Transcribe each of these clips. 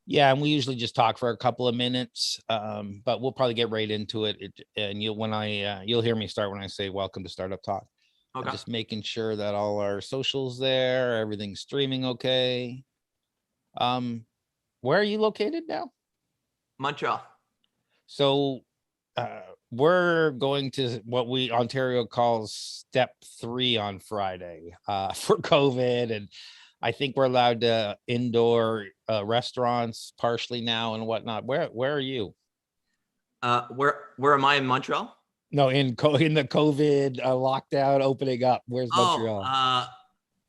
Yeah, and we usually just talk for a couple of minutes, but we'll probably get right into it. And you'll hear me start when I say welcome to Startup Talk. I'm Okay. just making sure that all our socials there, everything's streaming okay. Um, where are you located now? Montreal. So uh, we're going to what we Ontario calls step 3 on Friday for COVID, and I think we're allowed to indoor restaurants partially now and whatnot. Where are you? Where am I in Montreal? No, in the COVID lockdown opening up. Where's Oh, Montreal?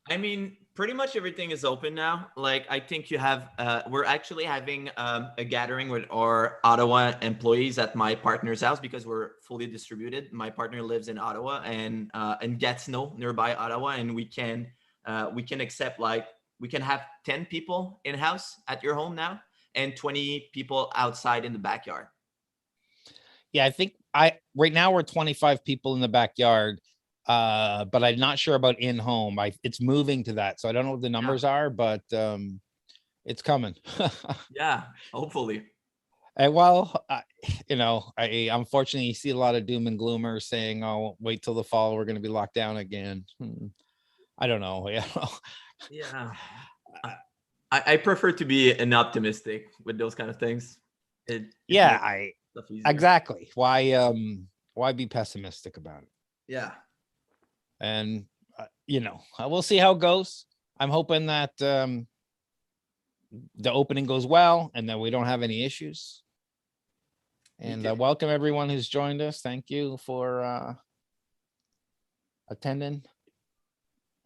I mean, pretty much everything is open now. Like, I think you have, we're actually having a gathering with our Ottawa employees at my partner's house because we're fully distributed. My partner lives in Ottawa and in Gatineau, nearby Ottawa, and we can accept like we can have 10 people in house at your home now and 20 people outside in the backyard. Yeah, I think I right now we're 25 people in the backyard. But I'm not sure about in home. It's moving to that. So I don't know what the Yeah, numbers are, but it's coming. yeah, hopefully. And well, I unfortunately see a lot of doom and gloomers saying, "Oh, wait till the fall, we're going to be locked down again." I don't know. Yeah. I prefer to be an optimistic with those kind of things. It Yeah, makes I stuff easier. exactly. Why be pessimistic about it? Yeah. And we'll see how it goes. I'm hoping that the opening goes well and that we don't have any issues. Me And too. welcome everyone who's joined us. Thank you for attending.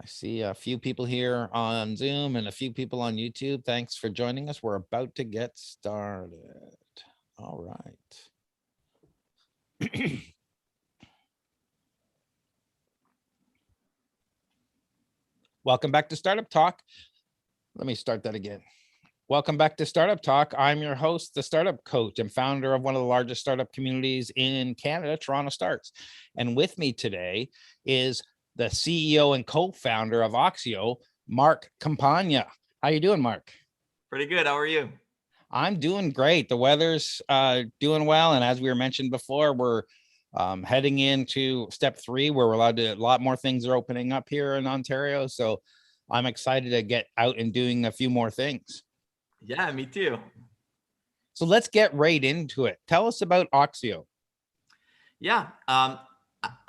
I see a few people here on Zoom and a few people on YouTube. Thanks for joining us. We're about to get started. All right. Welcome back to Startup Talk. Let me start that again. Welcome back to Startup Talk. I'm your host, the Startup Coach, and founder of one of the largest startup communities in Canada, Toronto Starts. And with me today is the CEO and co-founder of Oxio, Marc Campagna. How you doing, Marc? Pretty good. How are you? I'm doing great. The weather's doing well, and as we were mentioned before, we're heading into step 3, where we're allowed to. A lot more things are opening up here in Ontario, so I'm excited to get out and doing a few more things. Yeah, me too. So let's get right into it. Tell us about Oxio. Yeah.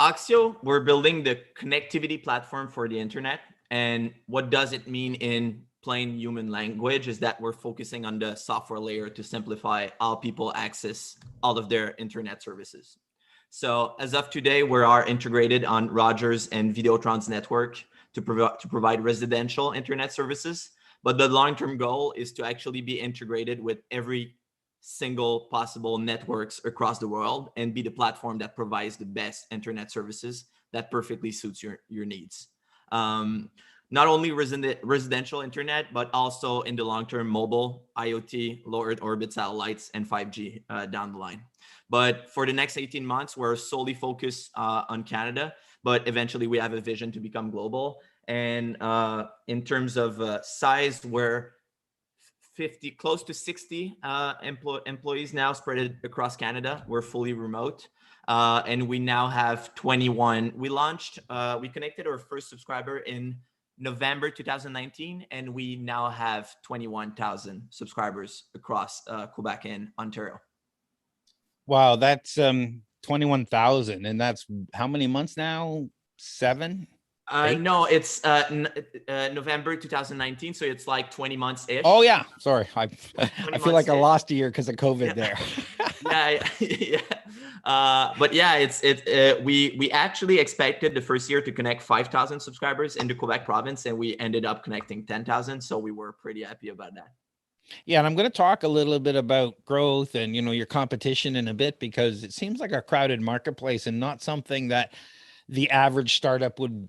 Oxio, we're building the connectivity platform for the internet. And what does it mean in plain human language is that we're focusing on the software layer to simplify how people access all of their internet services. So as of today, we are integrated on Rogers and Videotron's network to provide residential internet services. But the long-term goal is to actually be integrated with every single possible networks across the world and be the platform that provides the best internet services that perfectly suits your needs. Not only residential internet, but also in the long term, mobile, IoT, low Earth orbit satellites, and 5G down the line. But for the next 18 months, we're solely focused on Canada, but eventually we have a vision to become global. And in terms of size, we're 50, close to 60 employees now spread across Canada. We're fully remote. And we now have 21. We connected our first subscriber in November 2019, and we now have 21,000 subscribers across Quebec and Ontario. Wow, that's 21,000, and that's how many months now? 7? 8? No, it's November 2019, so it's like 20 months ish. Oh yeah, sorry. I 20 feel like I months-ish. lost a year because of COVID there. Yeah, yeah. But yeah, we actually expected the first year to connect 5,000 subscribers in the Quebec province, and we ended up connecting 10,000. So we were pretty happy about that. Yeah, and I'm going to talk a little bit about growth and your competition in a bit, because it seems like a crowded marketplace and not something that the average startup would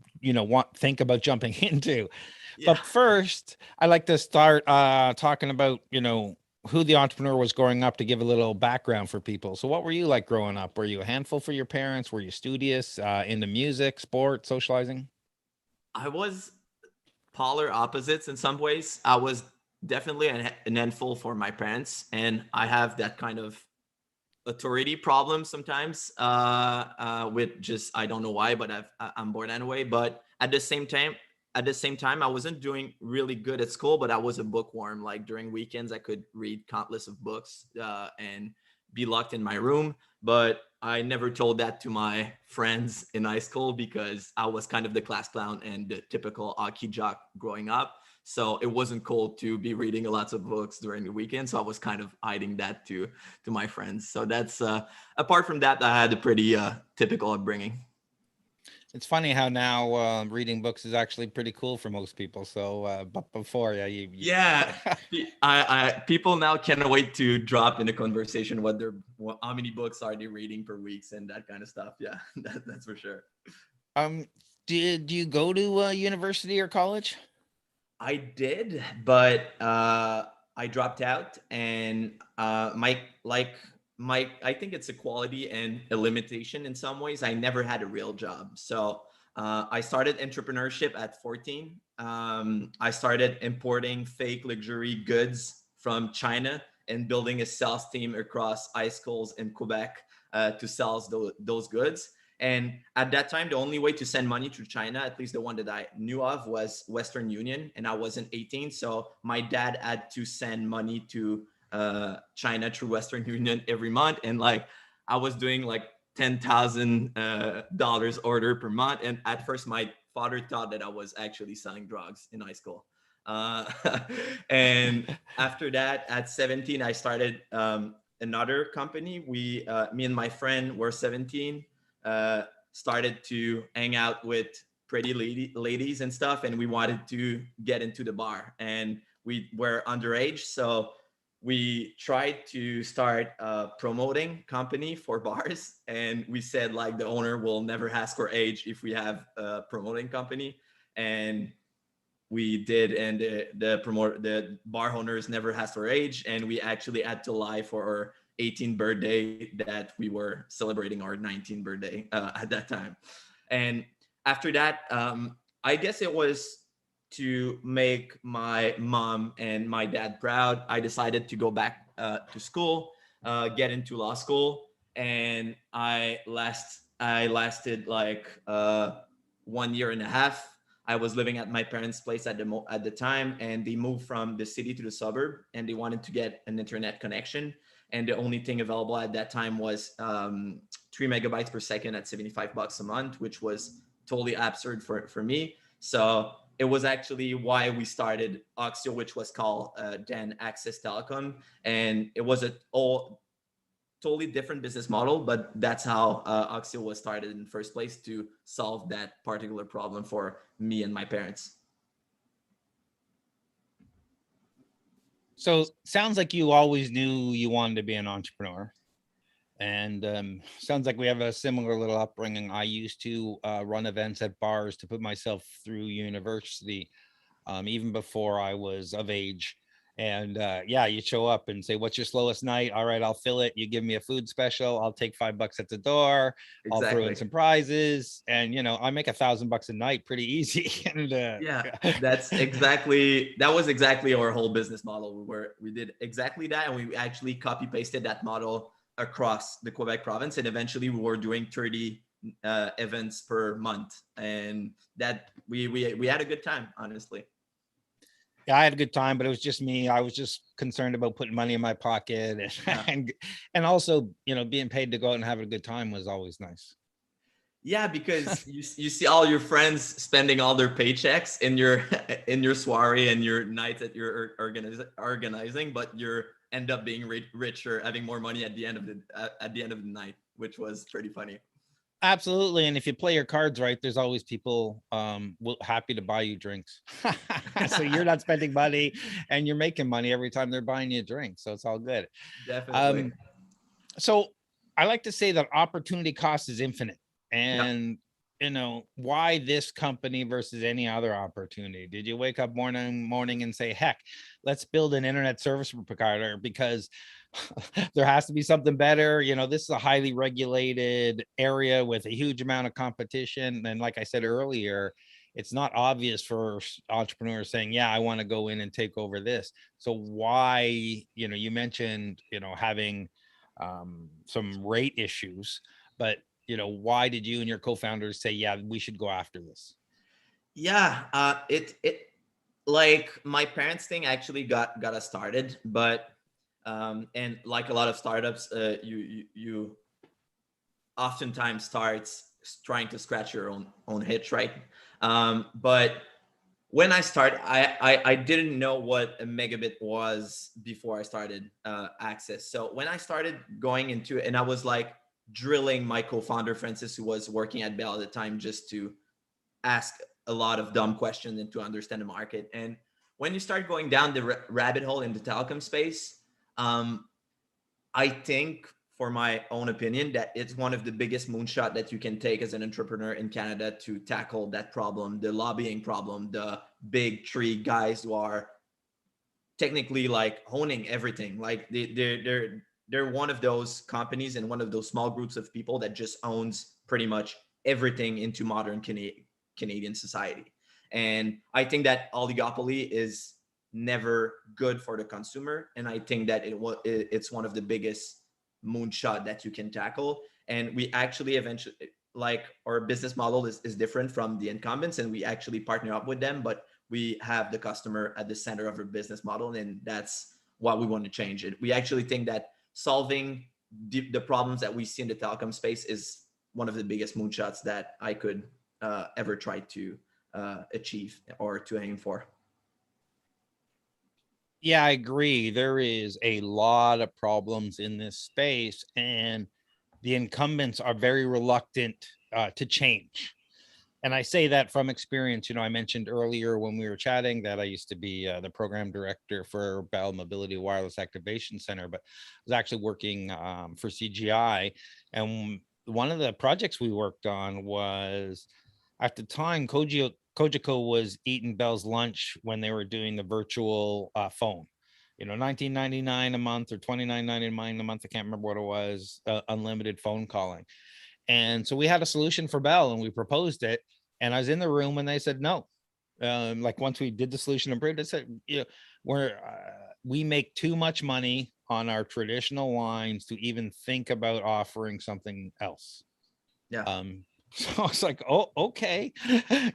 think about jumping into. Yeah. But first, I like to start talking about who the entrepreneur was growing up, to give a little background for people. So what were you like growing up? Were you a handful for your parents? Were you studious, into music, sport, socializing? I was polar opposites in some ways. I was definitely an handful for my parents, and I have that kind of authority problem sometimes with just, I don't know why, but I'm born that way. But at the same time I wasn't doing really good at school, but I was a bookworm. Like during weekends I could read countless of books and be locked in my room. But I never told that to my friends in high school because I was kind of the class clown and the typical hockey jock growing up. So it wasn't cool to be reading lots of books during the weekend. So I was kind of hiding that to my friends. So that's apart from that, I had a pretty typical upbringing. It's funny how now reading books is actually pretty cool for most people. So, but before, yeah, Yeah, people now can't wait to drop in a conversation how many books are they reading per week and that kind of stuff. Yeah, that's for sure. um, did you go to university or college? I did, but I dropped out, and I think it's a quality and a limitation in some ways. I never had a real job, so I started entrepreneurship at 14. I started importing fake luxury goods from China and building a sales team across high schools in Quebec to sell those goods. And at that time, the only way to send money to China, at least the one that I knew of, was Western Union. And I wasn't 18. So my dad had to send money to China through Western Union every month. And like I was doing like $10,000 order per month. And at first, my father thought that I was actually selling drugs in high school. Uh, and after that, at 17, I started another company. Me and my friend were 17, uh, started to hang out with pretty ladies and stuff, and we wanted to get into the bar, and we were underage, so we tried to start a promoting company for bars, and we said like the owner will never ask our age if we have a promoting company, and we did. And the bar owners never asked our age, and we actually had to lie for our 18th birthday that we were celebrating our 19th birthday at that time. And after that, I guess it was to make my mom and my dad proud. I decided to go back to school, get into law school, and I lasted like 1 year and a half. I was living at my parents' place at the time, and they moved from the city to the suburb, and they wanted to get an internet connection. And the only thing available at that time was 3 megabytes per second at $75 a month, which was totally absurd for me. So it was actually why we started Oxio, which was called then Access Telecom, and it was a all totally different business model, but that's how Oxio was started in the first place, to solve that particular problem for me and my parents. So sounds like you always knew you wanted to be an entrepreneur. And sounds like we have a similar little upbringing. I used to run events at bars to put myself through university, even before I was of age. And yeah, you show up and say, what's your slowest night? All right, I'll fill it. You give me a food special. I'll take $5 at the door. I'll throw in Exactly. some prizes. And, I make $1,000 a night pretty easy. And Yeah, that was exactly our whole business model. We did exactly that, and we actually copy pasted that model across the Quebec province, and eventually we were doing 30 events per month, and that we had a good time, honestly. yeah, I had a good time, but it was just me. I was just concerned about putting money in my pocket and Yeah. and also, being paid to go out and have a good time was always nice. Yeah, because you see all your friends spending all their paychecks in your in your soiree and your nights that you're organizing, but you end up being richer, having more money at the end of the night, which was pretty funny. Absolutely. And if you play your cards right, there's always people happy to buy you drinks. So you're not spending money and you're making money every time they're buying you a drink. So it's all good. Definitely. Um, so I like to say that opportunity cost is infinite. Yeah. And why this company versus any other opportunity? Did you wake up morning and say, heck, let's build an internet service provider because there has to be something better? This is a highly regulated area with a huge amount of competition. And like I said earlier, it's not obvious for entrepreneurs saying, yeah, I want to go in and take over this. So why, you mentioned, having some rate issues, but why did you and your co-founders say, yeah, we should go after this? Yeah, it like my parents' thing actually got us started, but and like a lot of startups, you oftentimes starts trying to scratch your own hitch, right? But when I started, I didn't know what a megabit was before I started Access. So when I started going into it, and I was like drilling my co-founder Francis, who was working at Bell at the time, just to ask a lot of dumb questions and to understand the market. And when you start going down the rabbit hole in the telecom space, um, I think, for my own opinion, that it's one of the biggest moonshot that you can take as an entrepreneur in Canada to tackle that problem, the lobbying problem, the big three guys who are technically like owning everything. Like they're one of those companies and one of those small groups of people that just owns pretty much everything into modern Canadian society. And I think that oligopoly is never good for the consumer. And I think that it's one of the biggest moonshot that you can tackle. And we actually eventually, like, our business model is different from the incumbents, and we actually partner up with them, but we have the customer at the center of our business model, and that's what we want to change. It. We actually think that solving the problems that we see in the telecom space is one of the biggest moonshots that I could ever try to achieve or to aim for. Yeah, I agree. There is a lot of problems in this space, and the incumbents are very reluctant to change. And I say that from experience. I mentioned earlier when we were chatting that I used to be the program director for Bell Mobility Wireless Activation Center, but I was actually working for CGI. And one of the projects we worked on was, at the time, Cogeco was eating Bell's lunch when they were doing the virtual phone. $19.99 a month or $29.99 a month. I can't remember what it was. Unlimited phone calling. And so we had a solution for Bell, and we proposed it. And I was in the room when they said no. Like, once we did the solution approved, I said, we make too much money on our traditional lines to even think about offering something else. Yeah. So I was like, oh, okay.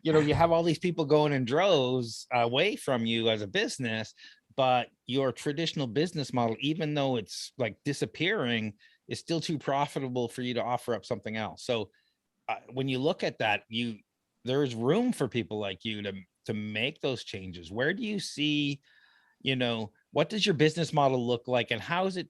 You have all these people going in droves away from you as a business, but your traditional business model, even though it's like disappearing, is still too profitable for you to offer up something else. So when you look at that, there's room for people like you to make those changes. Where do you see, what does your business model look like, and how is it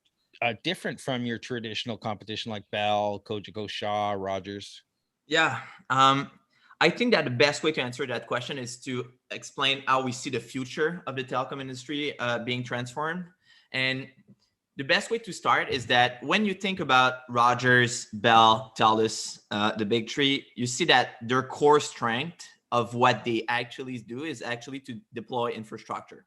different from your traditional competition like Bell, Cogeco, Shaw, Rogers? Yeah. I think that the best way to answer that question is to explain how we see the future of the telecom industry being transformed. And the best way to start is that when you think about Rogers, Bell, TELUS, the big three, you see that their core strength of what they actually do is actually to deploy infrastructure,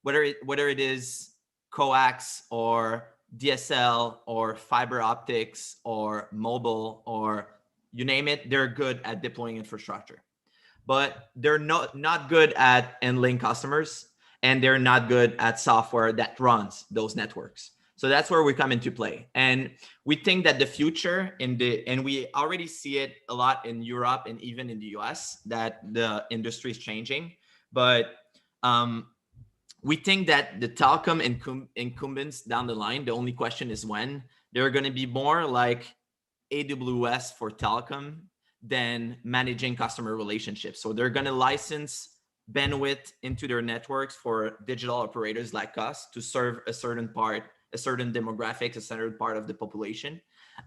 whether it is coax or DSL or fiber optics or mobile or you name it. They're good at deploying infrastructure, but they're not good at handling customers, and they're not good at software that runs those networks. So that's where we come into play. And we think that the future and we already see it a lot in Europe and even in the US, that the industry is changing. But we think that the telecom incumbents down the line, the only question is when, they're going to be more like AWS for telecom than managing customer relationships. So they're going to license bandwidth into their networks for digital operators like us to serve a certain demographic, a certain part of the population.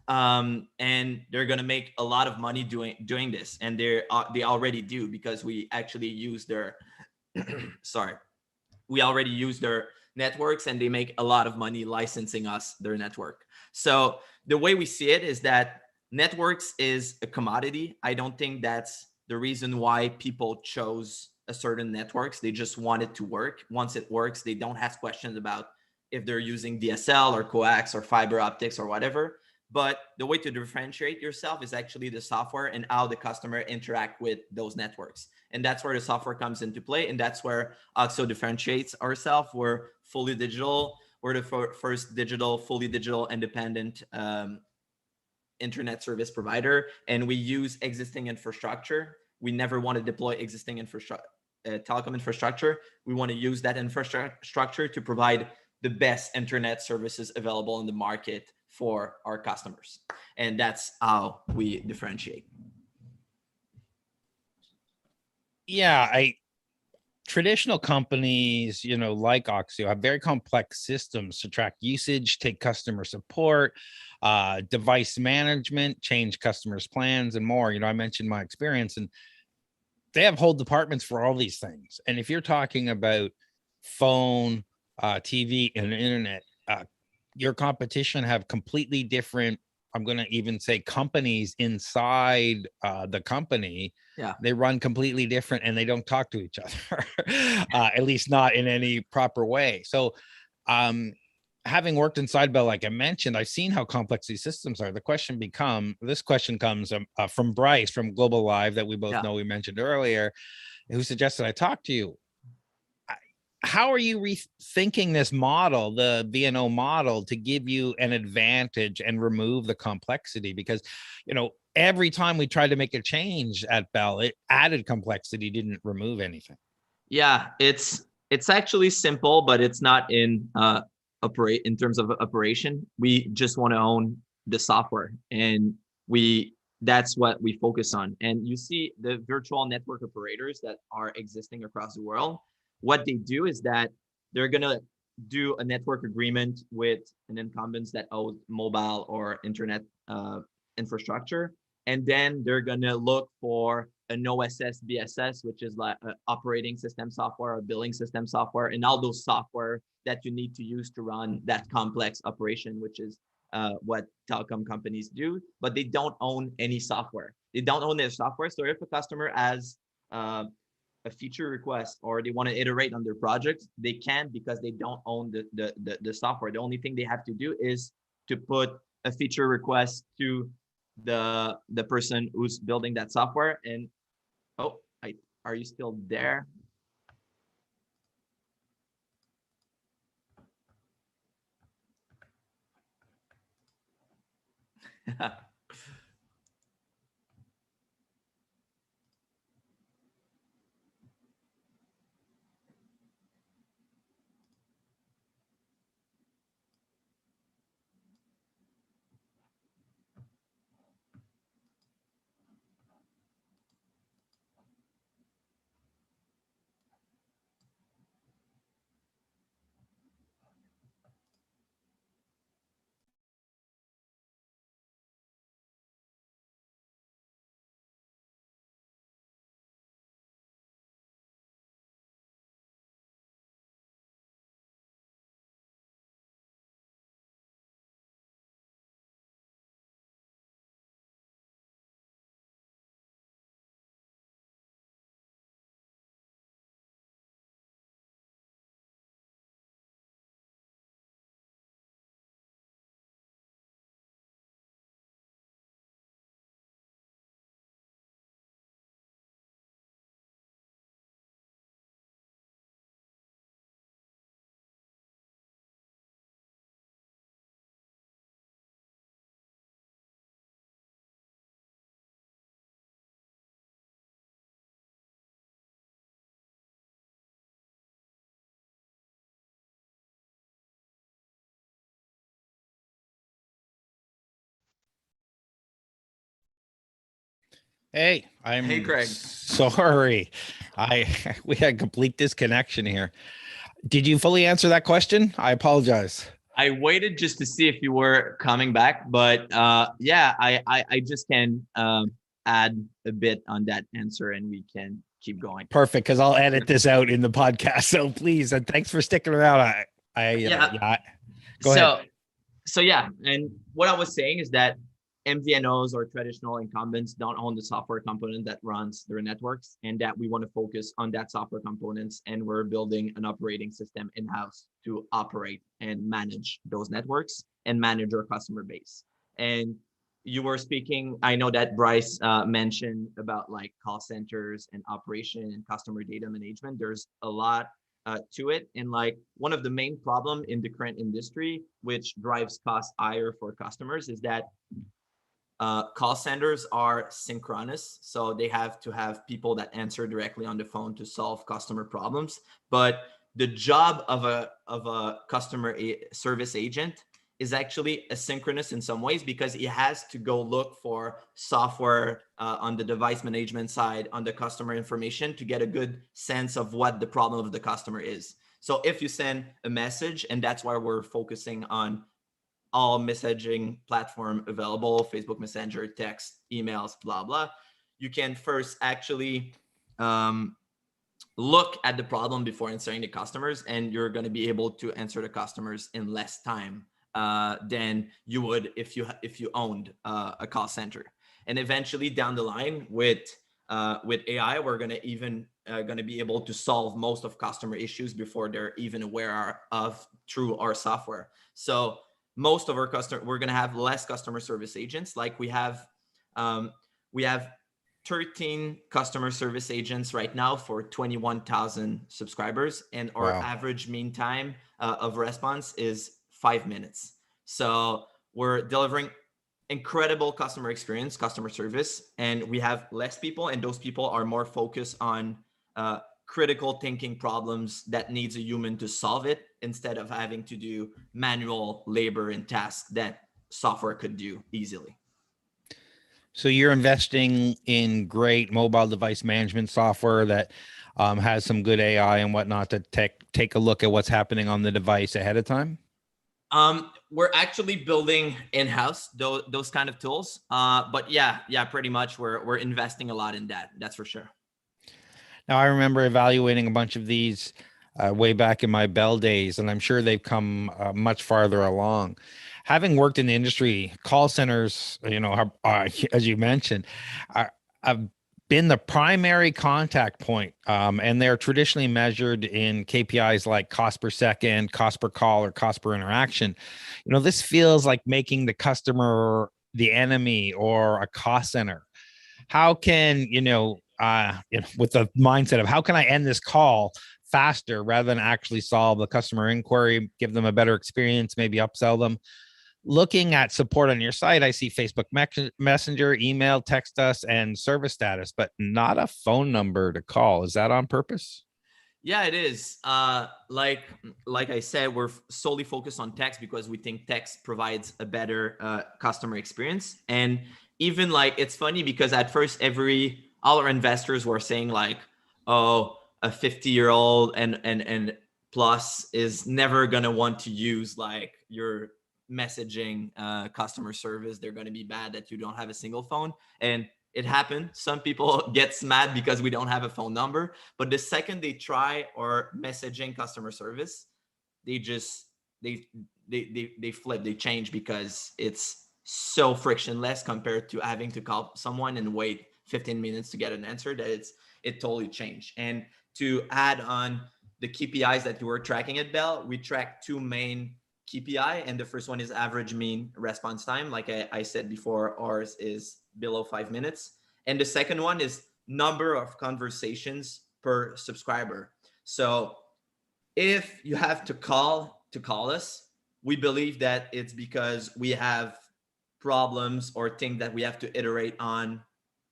And they're going to make a lot of money doing this. And they already do, because we actually use their, we already use their networks, and they make a lot of money licensing us their network. So the way we see it is that networks is a commodity. I don't think that's the reason why people chose a certain networks. They just want it to work. Once it works, they don't have questions about if they're using DSL or coax or fiber optics or whatever. But the way to differentiate yourself is actually the software and how the customer interact with those networks. And that's where the software comes into play. And that's where Oxio differentiates ourselves. We're fully digital. We're the first fully digital independent internet service provider. And we use existing infrastructure. We never want to deploy existing telecom infrastructure. We want to use that infrastructure to provide the best internet services available in the market for our customers. And that's how we differentiate. Yeah, traditional companies, like Oxio, have very complex systems to track usage, take customer support, device management, change customers' plans, and more. I mentioned my experience, and they have whole departments for all these things. And if you're talking about phone, TV, and internet, your competition have completely different, I'm going to even say, companies inside the company. Yeah. They run completely different and they don't talk to each other, at least not in any proper way. So having worked inside Bell, like I mentioned, I've seen how complex these systems are. This question comes from Bryce from Global Live, that we both know, we mentioned earlier, who suggested I talk to you. How are you rethinking this model, the VNO model, to give you an advantage and remove the complexity? Because, every time we tried to make a change at Bell, it added complexity, didn't remove anything. Yeah, it's actually simple, but it's not in terms of operation. We just want to own the software, and that's what we focus on. And you see the virtual network operators that are existing across the world. What they do is that they're going to do a network agreement with an incumbent that owns mobile or internet infrastructure. And then they're going to look for an OSS, BSS, which is like an operating system software, a billing system software, and all those software that you need to use to run that complex operation, which is what telecom companies do. But they don't own any software. They don't own their software. So if a customer has a feature request or they want to iterate on their project, they can, because they don't own the software. The only thing they have to do is to put a feature request to the person who's building that software. And are you still there? Hey, I'm Craig. sorry. We had complete disconnection here. Did you fully answer that question? I apologize. I waited just to see if you were coming back, but I just can add a bit on that answer and we can keep going. Perfect, because I'll edit this out in the podcast. So please, and thanks for sticking around. Go ahead. So yeah, and what I was saying is that MVNOs or traditional incumbents don't own the software component that runs their networks, and that we want to focus on that software components, and we're building an operating system in-house to operate and manage those networks and manage our customer base. And you were speaking, I know that Bryce mentioned about like call centers and operation and customer data management. There's a lot to it. And like one of the main problem in the current industry, which drives costs higher for customers, is that call centers are synchronous. So they have to have people that answer directly on the phone to solve customer problems. But the job of a customer service agent is actually asynchronous in some ways, because he has to go look for software on the device management side, on the customer information, to get a good sense of what the problem of the customer is. So if you send a message, and that's why we're focusing on all messaging platform available, Facebook Messenger, text, emails, blah, blah, you can first actually look at the problem before answering the customers, and you're going to be able to answer the customers in less time than you would if you owned a call center. And eventually down the line with AI, we're going to even going to be able to solve most of customer issues before they're even aware of through our software. So most of our we're going to have less customer service agents. Like we have 13 customer service agents right now for 21,000 subscribers, and our average mean time of response is 5 minutes. So we're delivering incredible customer experience, customer service, and we have less people, and those people are more focused on critical thinking problems that needs a human to solve it, instead of having to do manual labor and tasks that software could do easily. So you're investing in great mobile device management software that has some good AI and whatnot to take a look at what's happening on the device ahead of time? We're actually building in-house those kind of tools. But yeah, pretty much we're investing a lot in that. That's for sure. Now, I remember evaluating a bunch of these way back in my Bell days, and I'm sure they've come much farther along. Having worked in the industry, call centers, as you mentioned, have been the primary contact point, and they're traditionally measured in KPIs like cost per second, cost per call, or cost per interaction. This feels like making the customer the enemy or a cost center. How can, with the mindset of how can I end this call faster rather than actually solve the customer inquiry, give them a better experience, maybe upsell them? Looking at support on your site, I see Facebook Messenger, email, text us, and service status, but not a phone number to call. Is that on purpose? Yeah, it is. Like I said, we're solely focused on text because we think text provides a better customer experience. And even like, it's funny because at first all our investors were saying like, oh, a 50-year-old and plus is never gonna want to use like your messaging customer service. They're gonna be bad that you don't have a single phone. And it happened. Some people get mad because we don't have a phone number, but the second they try our messaging customer service, they flip, they change, because it's so frictionless compared to having to call someone and wait 15 minutes to get an answer, that it totally changed. And to add on the KPIs that you were tracking at Bell, we track two main KPI, and the first one is average mean response time. Like I said before, ours is below 5 minutes. And the second one is number of conversations per subscriber. So if you have to call us, we believe that it's because we have problems or things that we have to iterate on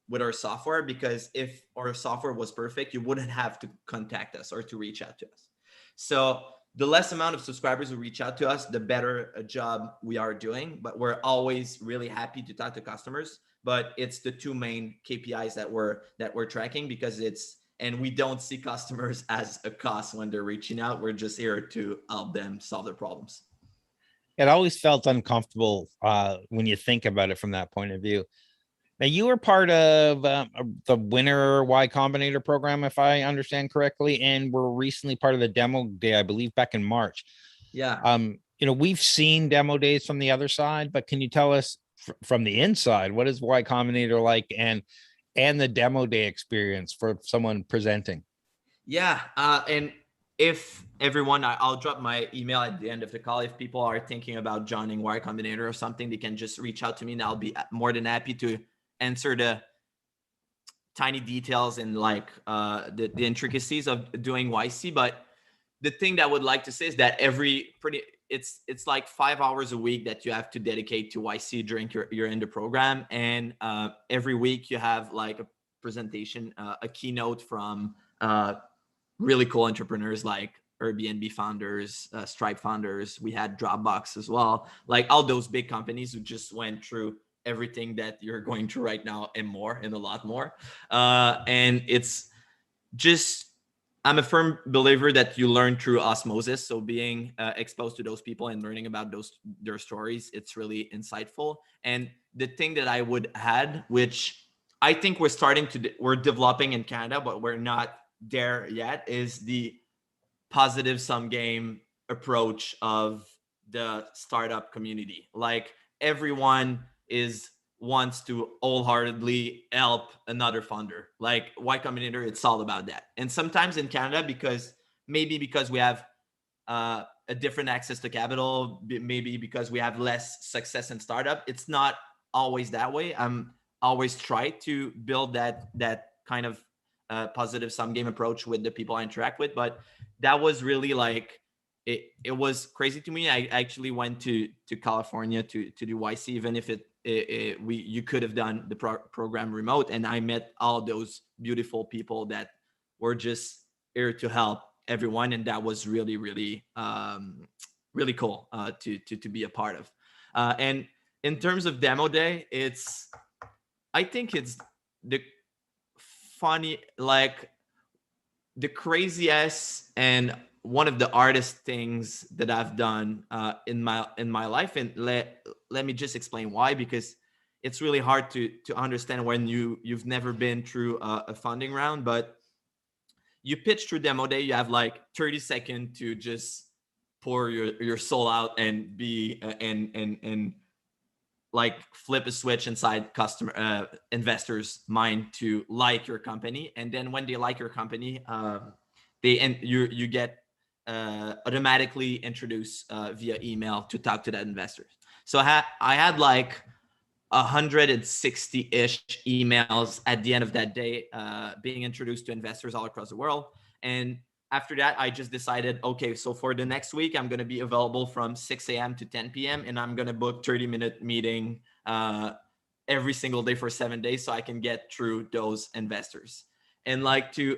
with our software, because if our software was perfect, you wouldn't have to contact us or to reach out to us. So the less amount of subscribers who reach out to us, the better a job we are doing. But we're always really happy to talk to customers. But it's the two main KPIs that we're tracking, because and we don't see customers as a cost when they're reaching out. We're just here to help them solve their problems. It always felt uncomfortable when you think about it from that point of view. Now, you were part of the Winner Y Combinator program, if I understand correctly, and were recently part of the demo day, I believe, back in March. Yeah. We've seen demo days from the other side, but can you tell us from the inside, what is Y Combinator like, and the demo day experience for someone presenting? Yeah, and if everyone, I'll drop my email at the end of the call. If people are thinking about joining Y Combinator or something, they can just reach out to me, and I'll be more than happy to answer the tiny details and like the intricacies of doing YC. But the thing that I would like to say is that it's like 5 hours a week that you have to dedicate to YC during you're in the program, and every week you have like a presentation, a keynote from really cool entrepreneurs like Airbnb founders, Stripe founders. We had Dropbox as well, like all those big companies who just went through everything that you're going through right now and more, and a lot more. And it's just, I'm a firm believer that you learn through osmosis. So being exposed to those people and learning about their stories, it's really insightful. And the thing that I would add, which I think we're developing in Canada, but we're not there yet, is the positive sum game approach of the startup community. Like everyone wants to wholeheartedly help another founder. Like Y Combinator, it's all about that. And sometimes in Canada, because we have a different access to capital, maybe because we have less success in startup, it's not always that way. I'm always try to build that kind of positive sum game approach with the people I interact with. But that was really like, it was crazy to me. I actually went to California to do YC, even if you could have done the program remote, and I met all those beautiful people that were just here to help everyone, and that was really really really cool to be a part of. And in terms of demo day, I think it's the funny, like the craziest and one of the hardest things that I've done in my life. And let me just explain why, because it's really hard to understand when you've never been through a funding round. But you pitch through demo day, you have like 30 seconds to just pour your soul out and be and like flip a switch inside customer investors' mind to like your company. And then when they like your company, you get automatically introduced via email to talk to that investor. So I had like 160-ish emails at the end of that day, being introduced to investors all across the world. And after that, I just decided, okay, so for the next week, I'm going to be available from 6 a.m. to 10 p.m. and I'm going to book 30-minute meeting every single day for 7 days so I can get through those investors. And like to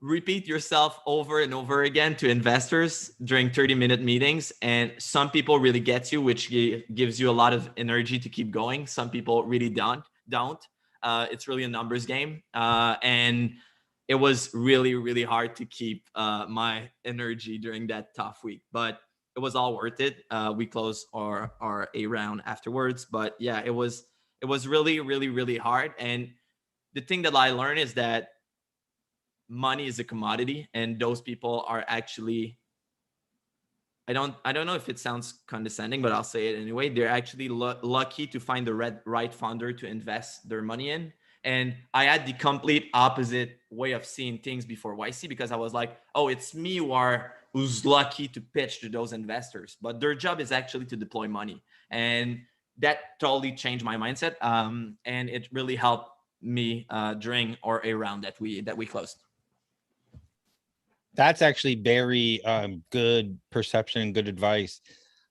repeat yourself over and over again to investors during 30-minute meetings. And some people really get you, which gives you a lot of energy to keep going. Some people really don't. It's really a numbers game. And it was really, really hard to keep my energy during that tough week, but it was all worth it. We closed our A round afterwards, but yeah, it was really, really, really hard. And the thing that I learned is that money is a commodity, and those people are actually, I don't know if it sounds condescending, but I'll say it anyway. They're actually lucky to find the right founder to invest their money in. And I had the complete opposite way of seeing things before YC, because I was like, oh, it's me who's lucky to pitch to those investors, but their job is actually to deploy money. And that totally changed my mindset. And it really helped me during our A round that we closed. That's actually very good perception and good advice.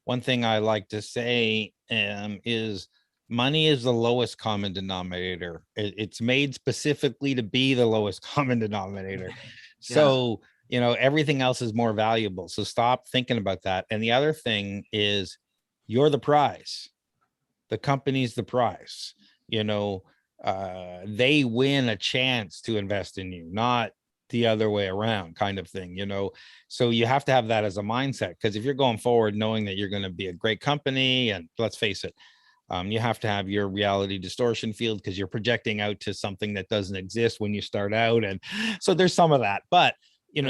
One thing I like to say is money is the lowest common denominator. It's made specifically to be the lowest common denominator. So, you know, everything else is more valuable. So stop thinking about that. And the other thing is, you're the prize. The company's the prize. You know, they win a chance to invest in you, not the other way around, kind of thing, you know. So you have to have that as a mindset, because if you're going forward knowing that you're going to be a great company, and let's face it, you have to have your reality distortion field, because you're projecting out to something that doesn't exist when you start out. And so there's some of that, but you know,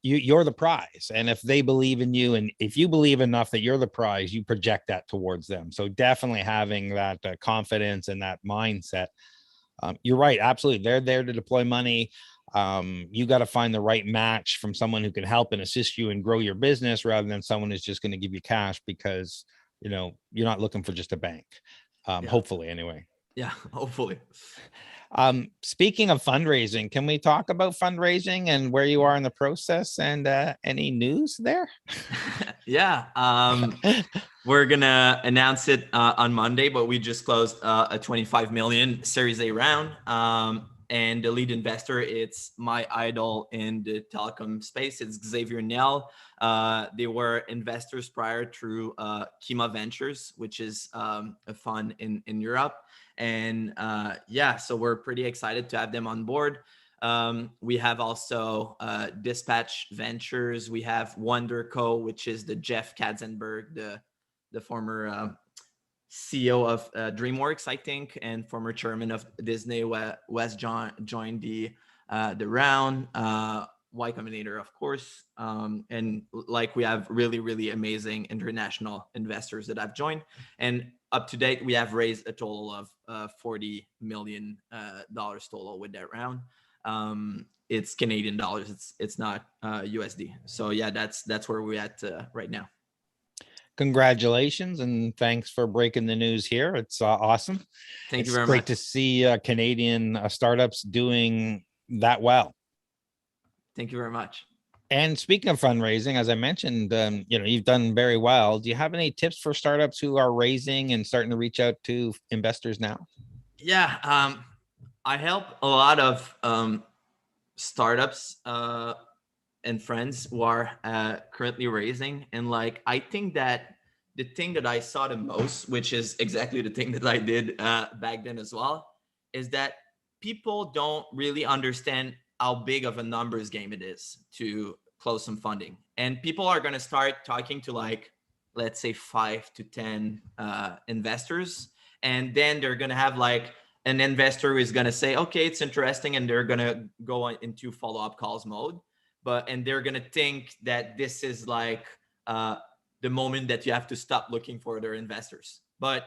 you're the prize. And if they believe in you, and if you believe enough that you're the prize, you project that towards them. So definitely having that confidence and that mindset. You're right. Absolutely. They're there to deploy money. You got to find the right match from someone who can help and assist you and grow your business rather than someone who's just going to give you cash because, you're not looking for just a bank. Yeah. Hopefully anyway. Yeah, hopefully. Speaking of fundraising, can we talk about fundraising and where you are in the process and any news there? Yeah. We're gonna announce it on Monday, but we just closed a 25 million Series A round. And the lead investor, it's my idol in the telecom space. It's Xavier Niel. They were investors prior through Kima Ventures, which is a fund in Europe. And yeah, so we're pretty excited to have them on board. We have also Dispatch Ventures. We have WonderCo, which is the Jeff Katzenberg, the former CEO of DreamWorks, I think, and former chairman of Disney. Wes joined the round. Y Combinator, of course, and like we have really, really amazing international investors that have joined. And up to date, we have raised a total of $40 million total with that round. It's Canadian dollars. It's not USD. So yeah, that's where we're at right now. Congratulations and thanks for breaking the news here. It's awesome. Thank you very much. It's great much to see Canadian startups doing that well. Thank you very much. And speaking of fundraising, as I mentioned, you've done very well. Do you have any tips for startups who are raising and starting to reach out to investors now? Yeah, I help a lot of startups and friends who are currently raising. And like, I think that the thing that I saw the most, which is exactly the thing that I did back then as well, is that people don't really understand how big of a numbers game it is to close some funding. And people are going to start talking to, like, let's say 5 to 10 investors. And then they're going to have like an investor who is going to say, okay, it's interesting. And they're going to go into follow-up calls mode. And they're going to think that this is like the moment that you have to stop looking for their investors. But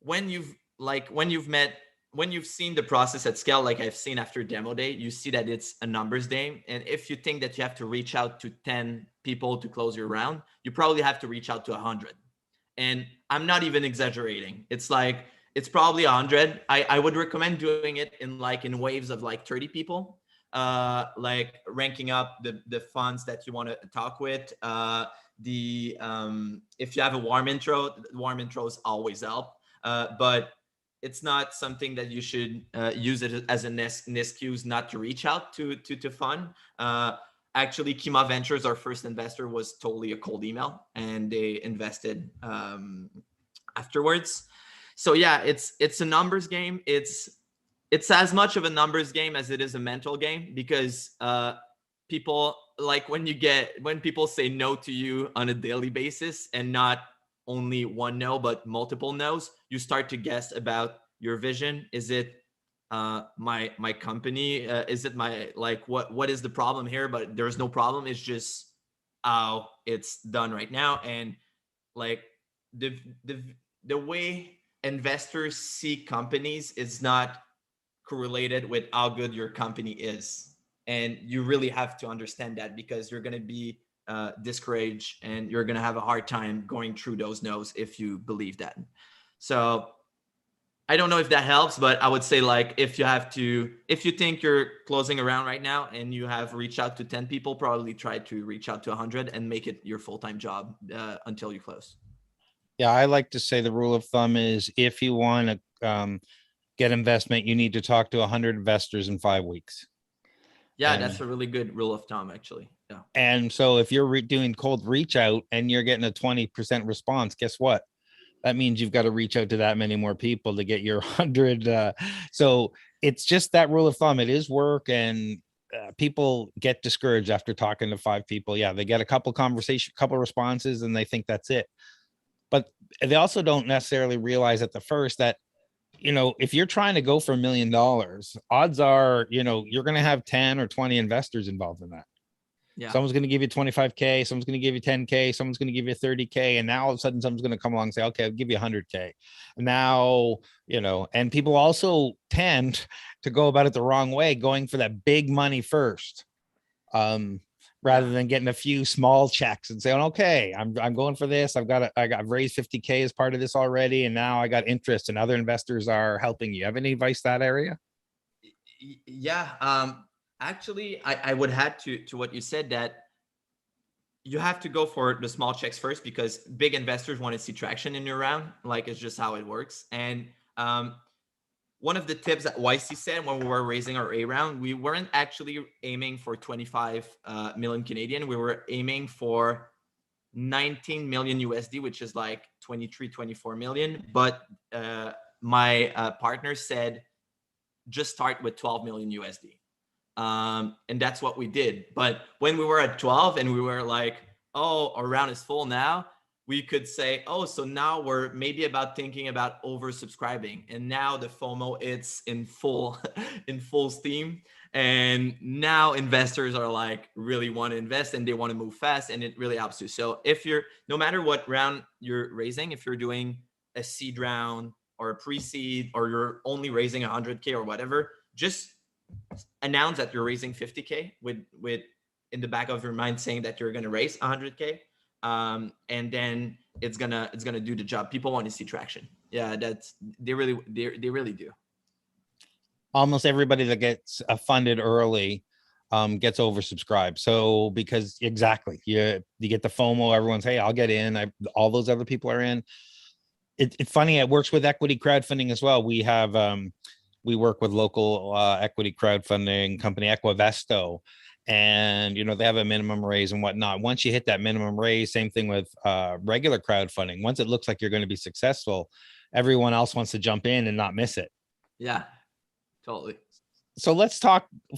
when you've seen the process at scale, like I've seen after demo day, you see that it's a numbers game. And if you think that you have to reach out to 10 people to close your round, you probably have to reach out to 100. And I'm not even exaggerating. It's probably 100. I would recommend doing it in waves of like 30 people, like ranking up the funds that you want to talk with. If you have a warm intro, warm intros always help. But it's not something that you should use it as an excuse not to reach out to fund. Actually, Kima Ventures, our first investor, was totally a cold email, and they invested afterwards. So yeah, it's a numbers game. It's as much of a numbers game as it is a mental game, because people, like, when people say no to you on a daily basis, and not only one no, but multiple no's, you start to guess about your vision. Is it my company? Is it my, like, what is the problem here? But there's no problem. It's just how it's done right now. And like the way investors see companies is not correlated with how good your company is. And you really have to understand that, because you're going to be discouraged, and you're going to have a hard time going through those no's if you believe that. So I don't know if that helps, but I would say, like, if you think you're closing around right now and you have reached out to 10 people, probably try to reach out to 100 and make it your full-time job until you close. Yeah, I like to say the rule of thumb is, if you want to get investment, you need to talk to 100 investors in 5 weeks. Yeah, that's a really good rule of thumb, actually. Yeah. And so if you're doing cold reach out and you're getting a 20% response, guess what? That means you've got to reach out to that many more people to get your 100. So it's just that rule of thumb. It is work, and people get discouraged after talking to 5 people. Yeah, they get a couple responses, and they think that's it. But they also don't necessarily realize at the first that, if you're trying to go for $1 million, odds are, you're going to have 10 or 20 investors involved in that. Yeah. Someone's going to give you 25K, someone's going to give you 10K, someone's going to give you 30K. And now all of a sudden someone's going to come along and say, okay, I'll give you 100K. And now, and people also tend to go about it the wrong way, going for that big money first. Rather than getting a few small checks and saying, okay, I'm going for this. I've raised 50K as part of this already. And now I got interest and other investors are helping you. Have any advice that area? Yeah. Actually, I would add to what you said, that you have to go for the small checks first, because big investors want to see traction in your round. Like, it's just how it works. And one of the tips that YC said when we were raising our A round, we weren't actually aiming for 25 million Canadian. We were aiming for 19 million USD, which is like 23, 24 million. But my partner said, just start with 12 million USD. And that's what we did. But when we were at 12 and we were like, oh, our round is full now, we could say, oh, so now we're maybe about thinking about oversubscribing. And now the FOMO, it's in full steam. And now investors are like, really want to invest and they want to move fast, and it really helps you. So if no matter what round you're raising, if you're doing a seed round or a pre-seed, or you're only raising 100K or whatever, just announce that you're raising 50K with in the back of your mind saying that you're going to raise 100K. And then it's gonna do the job. People want to see traction. Yeah, they really do. Almost everybody that gets funded early gets oversubscribed. So because exactly, you get the FOMO, everyone's, hey, I'll get in. All those other people are in. It's funny, it works with equity crowdfunding as well. We have we work with local equity crowdfunding company Equivesto, and they have a minimum raise and whatnot. Once you hit that minimum raise, same thing with regular crowdfunding. Once it looks like you're going to be successful, everyone else wants to jump in and not miss it. Yeah, totally. So let's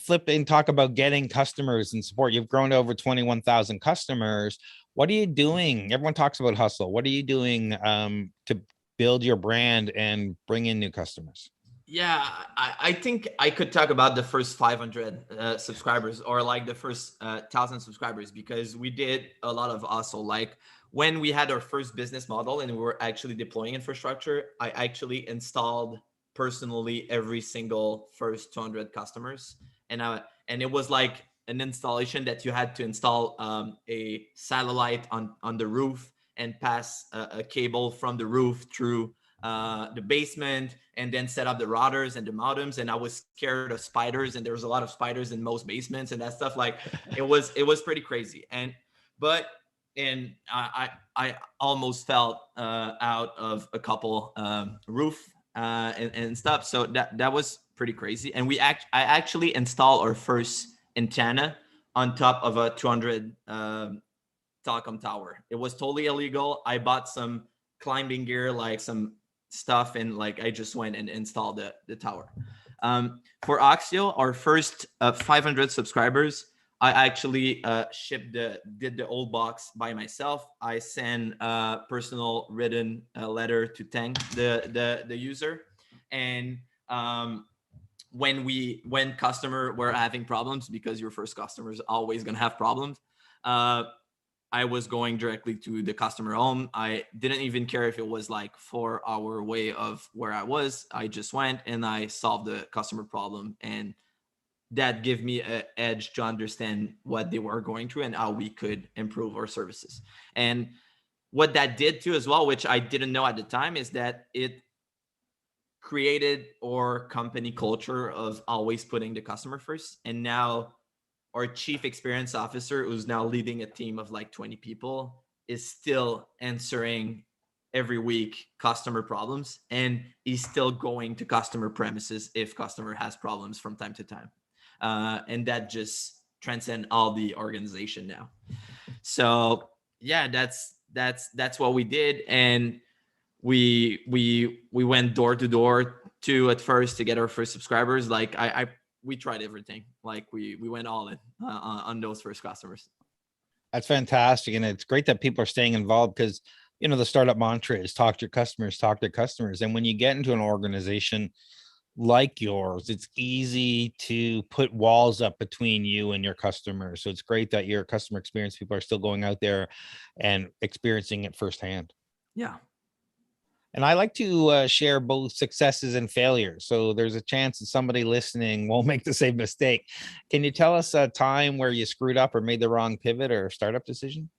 flip and talk about getting customers and support. You've grown to over 21,000 customers. What are you doing? Everyone talks about hustle. What are you doing to build your brand and bring in new customers? Yeah, I think I could talk about the first 500 subscribers, or like the first 1,000 subscribers, because we did a lot of hustle. Like when we had our first business model and we were actually deploying infrastructure, I actually installed personally every single first 200 customers. And it was like an installation that you had to install a satellite on the roof and pass a cable from the roof through the basement, and then set up the routers and the modems. And I was scared of spiders, and there was a lot of spiders in most basements and that stuff. Like it was pretty crazy. And I almost fell out of a couple roof and stuff. So that was pretty crazy. And I actually installed our first antenna on top of a 200 telecom tower. It was totally illegal. I bought some climbing gear, like some stuff, and like I just went and installed the tower. For Oxio, our first 500 subscribers, I actually did the old box by myself. I sent a personal written letter to thank the user. And when customer were having problems, because your first customer is always gonna have problems, I was going directly to the customer home. I didn't even care if it was like 4 hour way of where I was. I just went and I solved the customer problem, and that gave me an edge to understand what they were going through and how we could improve our services. And what that did too as well, which I didn't know at the time, is that it created our company culture of always putting the customer first. And now our chief experience officer, who's now leading a team of like 20 people, is still answering every week customer problems, and he's still going to customer premises if customer has problems from time to time. And that just transcends all the organization now. So yeah, that's what we did. And we went door to door at first to get our first subscribers. Like we tried everything. Like we went all in on those first customers. That's fantastic. And it's great that people are staying involved, because, the startup mantra is talk to your customers, talk to customers. And when you get into an organization, like yours, it's easy to put walls up between you and your customers. So it's great that your customer experience people are still going out there and experiencing it firsthand. Yeah. And I like to share both successes and failures. So there's a chance that somebody listening won't make the same mistake. Can you tell us a time where you screwed up or made the wrong pivot or startup decision?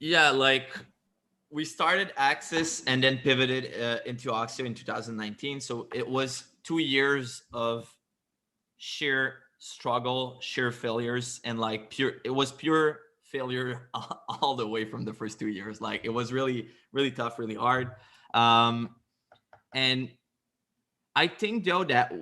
Yeah, like we started Axis and then pivoted into Oxio in 2019. So it was 2 years of sheer struggle, sheer failures, and like it was pure failure all the way from the first 2 years. Like it was really, really tough, really hard. Um, and I think though that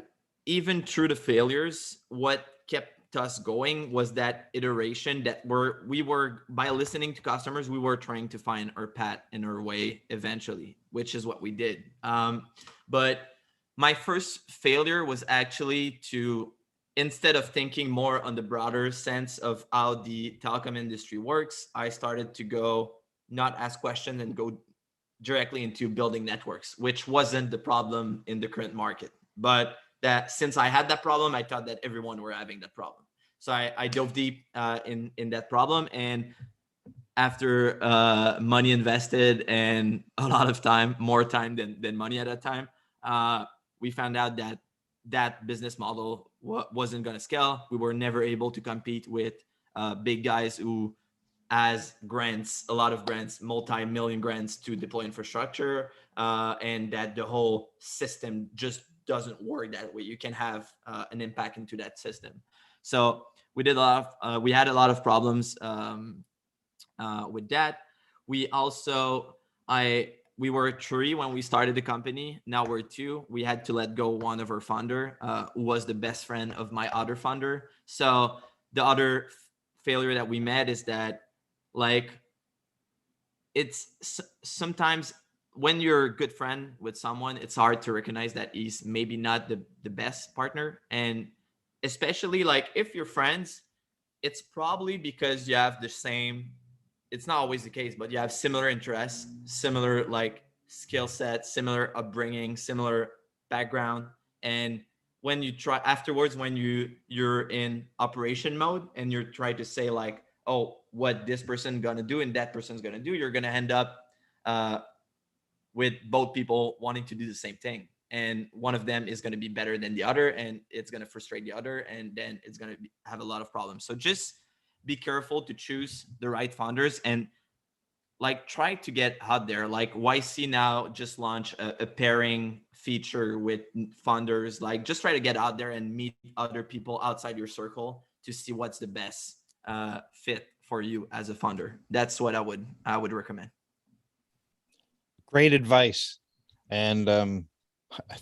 even through the failures, what kept us going was that iteration that we were by listening to customers, we were trying to find our path and our way eventually, which is what we did. But my first failure was actually to, instead of thinking more on the broader sense of how the telecom industry works, I started to go not ask questions and go directly into building networks, which wasn't the problem in the current market. But that since I had that problem, I thought that everyone were having that problem. So I dove deep in that problem. And after money invested and a lot of time, more time than money at that time, we found out that that business model wasn't going to scale. We were never able to compete with big guys who as grants, a lot of grants, multi-million grants to deploy infrastructure, and that the whole system just doesn't work that way. You can have an impact into that system. So we did a lot of, we had a lot of problems with that. We also, we were 3 when we started the company. Now we're 2. We had to let go one of our founder, who was the best friend of my other founder. So the other failure that we met is that, like, it's sometimes when you're a good friend with someone, it's hard to recognize that he's maybe not the best partner. And especially like if you're friends, it's probably because you have the same, it's not always the case, but you have similar interests, similar like skill sets, similar upbringing, similar background. And when you try afterwards, when you're in operation mode and you're trying to say like, oh, what this person gonna do and that person's gonna do, you're gonna end up with both people wanting to do the same thing, and one of them is going to be better than the other, and it's going to frustrate the other, and then it's going to have a lot of problems. So just be careful to choose the right founders, and like try to get out there. Like YC now just launched a pairing feature with founders. Like just try to get out there and meet other people outside your circle to see what's the best fit for you as a founder. That's what I would recommend. Great advice. And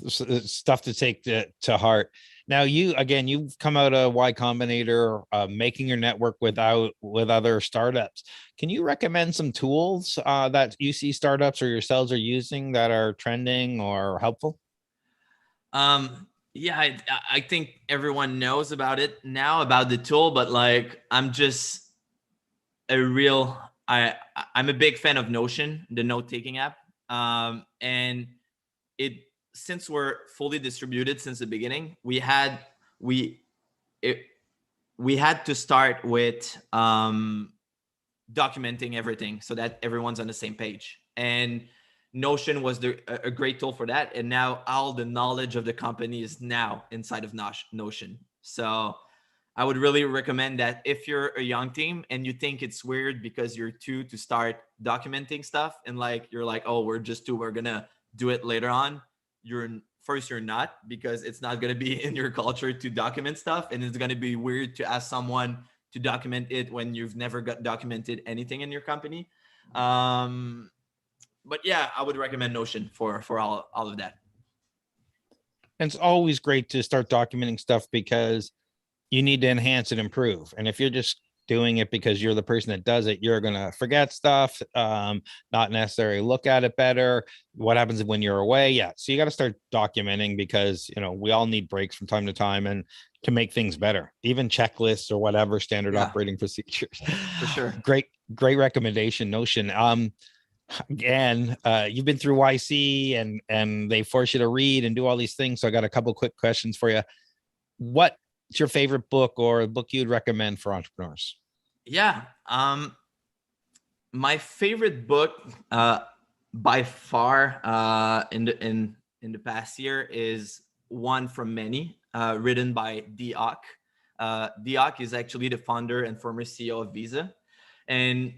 stuff to take to heart. Now you've come out of Y Combinator, making your network with other startups. Can you recommend some tools that you see startups or yourselves are using that are trending or helpful? Yeah, I think everyone knows about it now, about the tool, but like I'm just a real I'm a big fan of Notion, the note-taking app. And it, since we're fully distributed since the beginning, we had to start with documenting everything so that everyone's on the same page. And Notion was a great tool for that. And now all the knowledge of the company is now inside of Notion. So I would really recommend that if you're a young team and you think it's weird because you're 2 to start documenting stuff, and like you're like, oh, we're just 2, we're gonna do it later on. You're not, because it's not gonna be in your culture to document stuff, and it's gonna be weird to ask someone to document it when you've never got documented anything in your company. But yeah, I would recommend Notion for all of that. And it's always great to start documenting stuff because you need to enhance and improve. And if you're just doing it because you're the person that does it, you're going to forget stuff, not necessarily look at it better. What happens when you're away? Yeah. So you got to start documenting, because, we all need breaks from time to time and to make things better, even checklists or whatever standard operating procedures. For sure. Great recommendation, Notion. Again, you've been through YC and they force you to read and do all these things. So I got a couple quick questions for you. What's your favorite book or a book you'd recommend for entrepreneurs? Yeah. My favorite book, by far, in the past year is One from Many, written by Dioc. Dioc is actually the founder and former CEO of Visa, and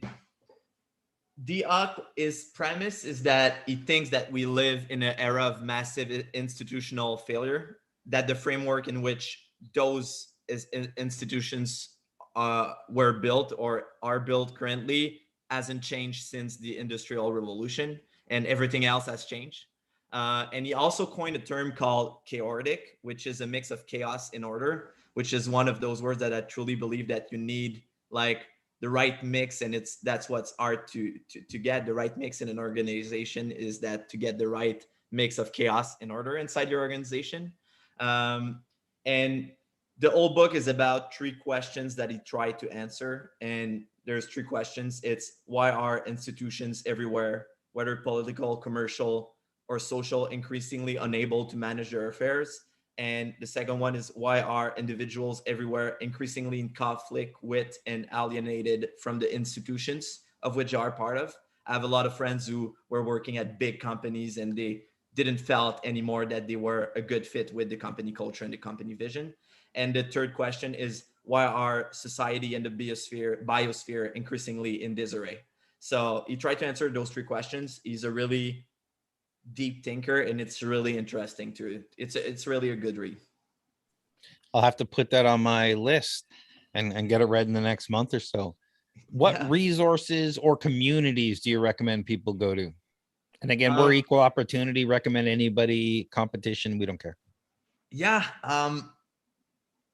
his premise is that he thinks that we live in an era of massive institutional failure, that the framework in which those institutions were built or are built currently hasn't changed since the Industrial Revolution, and everything else has changed. And he also coined a term called chaotic, which is a mix of chaos and order, which is one of those words that I truly believe that you need, like, the right mix, and that's what's hard to get the right mix in an organization, is that to get the right mix of chaos and order inside your organization. And the whole book is about three questions that he tried to answer, and there's three questions. It's, why are institutions everywhere, whether political, commercial, or social, increasingly unable to manage their affairs? And the second one is, why are individuals everywhere increasingly in conflict with and alienated from the institutions of which they are part of? I have a lot of friends who were working at big companies and they didn't felt anymore that they were a good fit with the company culture and the company vision. And the third question is, why are society and the biosphere increasingly in disarray? So he tried to answer those three questions. He's a really deep thinker, and it's really interesting to it's really a good read. I'll have to put that on my list and get it read in the next month or so. What Yeah. resources or communities do you recommend people go to? And again, we're um equal opportunity, recommend anybody, competition, we don't care. yeah.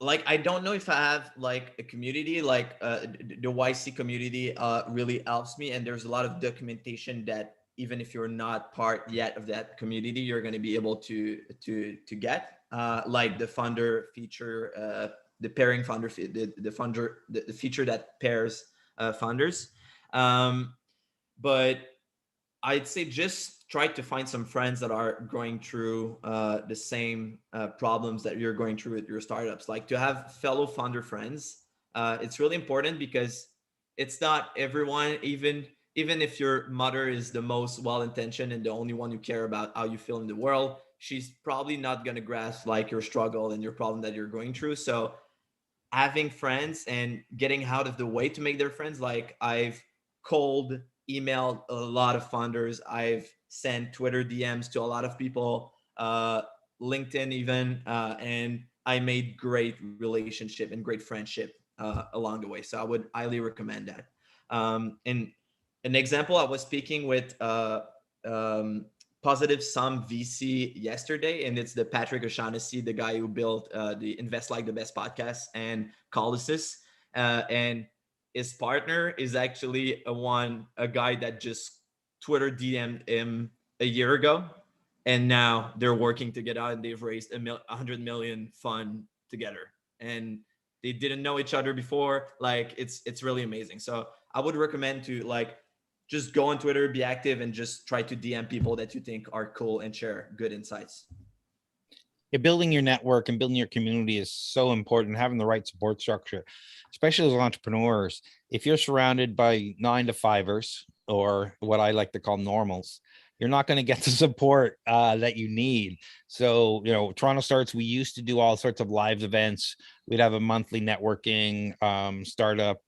Like, I don't know if I have like a community, like the YC community really helps me, and there's a lot of documentation that even if you're not part yet of that community, you're going to be able to get, like the funder feature, the pairing funder, the funder, the feature that pairs funders. um but I'd say just try to find some friends that are going through the same problems that you're going through with your startups. Like, to have fellow founder friends, it's really important, because it's not everyone, even if your mother is the most well-intentioned and the only one who care about how you feel in the world, she's probably not going to grasp like your struggle and your problem that you're going through. So having friends and getting out of the way to make their friends. Like, I've cold emailed a lot of founders. I've sent Twitter DMs to a lot of people, LinkedIn even, and I made great relationship and great friendship along the way. So I would highly recommend that. And an example, I was speaking with um, Positive Sum VC yesterday, and it's the Patrick O'Shaughnessy, the guy who built the Invest Like the Best podcast and Colossus. And his partner is actually a guy that just Twitter DM'd him a year ago, and now they're working together and they've raised 100 million fund together. And they didn't know each other before. Like, it's really amazing. So I would recommend to, like, just go on Twitter, be active, and just try to DM people that you think are cool and share good insights. Yeah, building your network and building your community is so important. Having the right support structure, especially as entrepreneurs. If you're surrounded by 9 to 5ers, or what I like to call normals, you're not going to get the support that you need. So, Toronto Starts, we used to do all sorts of live events. We'd have a monthly networking, startup,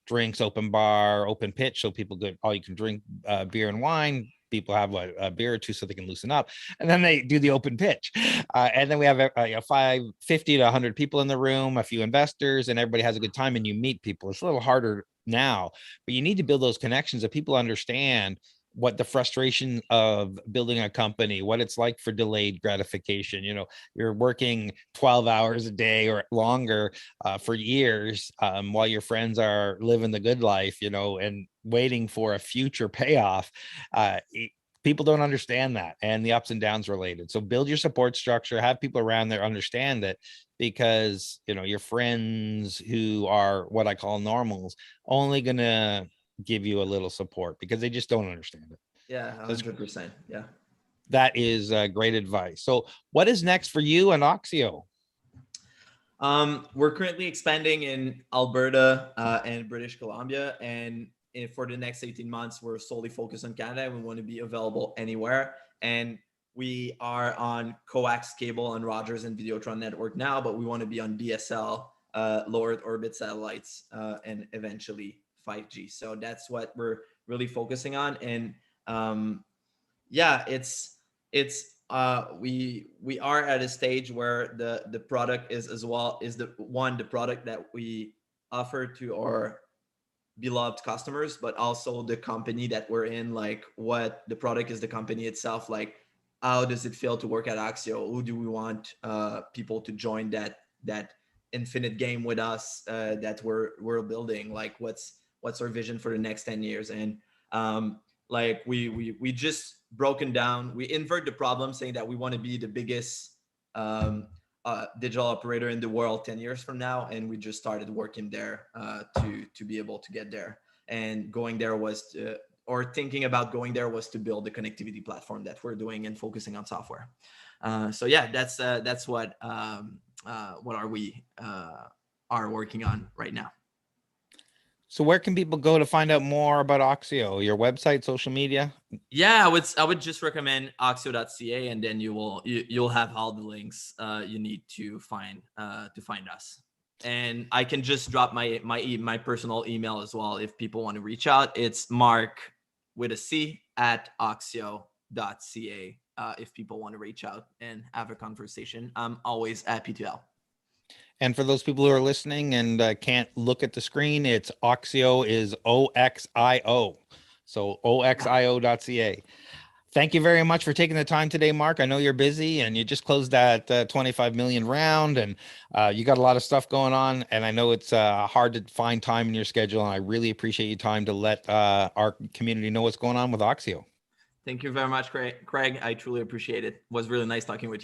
drinks, open bar, open pitch, so people could all you can drink beer and wine. People have a beer or two so they can loosen up, and then they do the open pitch, and then we have 50 to 100 people in the room, a few investors, and everybody has a good time, and you meet people. It's a little harder now, but you need to build those connections that people understand what the frustration of building a company, what it's like for delayed gratification. You're working 12 hours a day or longer for years, while your friends are living the good life, and waiting for a future payoff. People don't understand that, and the ups and downs related. So build your support structure, have people around there understand it, because your friends who are what I call normals only gonna give you a little support because they just don't understand it. Yeah, That's 100%. Yeah. That is great advice. So what is next for you and Oxio? We're currently expanding in Alberta and British Columbia, and for the next 18 months, we're solely focused on Canada. We want to be available anywhere, and we are on coax cable on Rogers and Videotron network now, but we want to be on DSL, low Earth orbit satellites, and eventually 5G. So that's what we're really focusing on, and yeah, we are at a stage where the product is as well is the product that we offer to our beloved customers, but also the company that we're in, like what the product is, the company itself, like how does it feel to work at Oxio, who do we want people to join that infinite game with us, that we're building, like what's our vision for the next 10 years. And like we just broken down, we invert the problem saying that we want to be the biggest digital operator in the world 10 years from now, and we just started working there to be able to get there. And going there was to, or thinking about going there was to build the connectivity platform that we're doing and focusing on software. So yeah, that's what we are working on right now. So where can people go to find out more about Oxio? Your website, social media? Yeah, I would just recommend oxio.ca, and then you'll have all the links you need to find us. And I can just drop my personal email as well if people want to reach out. It's Marc with a C at oxio.ca. If people want to reach out and have a conversation, I'm always happy to help. And for those people who are listening and can't look at the screen, it's Oxio is OXIO. So OXIO.ca. Thank you very much for taking the time today, Marc. I know you're busy and you just closed that 25 million round, and you got a lot of stuff going on. And I know it's hard to find time in your schedule. And I really appreciate your time to let our community know what's going on with Oxio. Thank you very much, Craig. I truly appreciate it. It was really nice talking with you.